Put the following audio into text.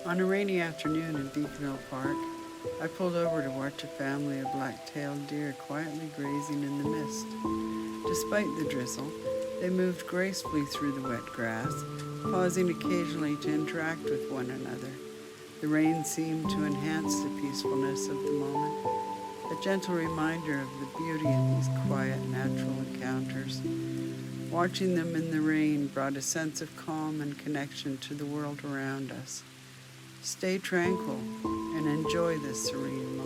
On a rainy afternoon in Beaconville Park, I pulled over to watch a family of black-tailed deer quietly grazing in the mist. Despite the drizzle, they moved gracefully through the wet grass, pausing occasionally to interact with one another. The rain seemed to enhance the peacefulness of the moment, a gentle reminder of the beauty of these quiet, natural encounters. Watching them in the rain brought a sense of calm and connection to the world around us. Stay tranquil and enjoy this serene moment.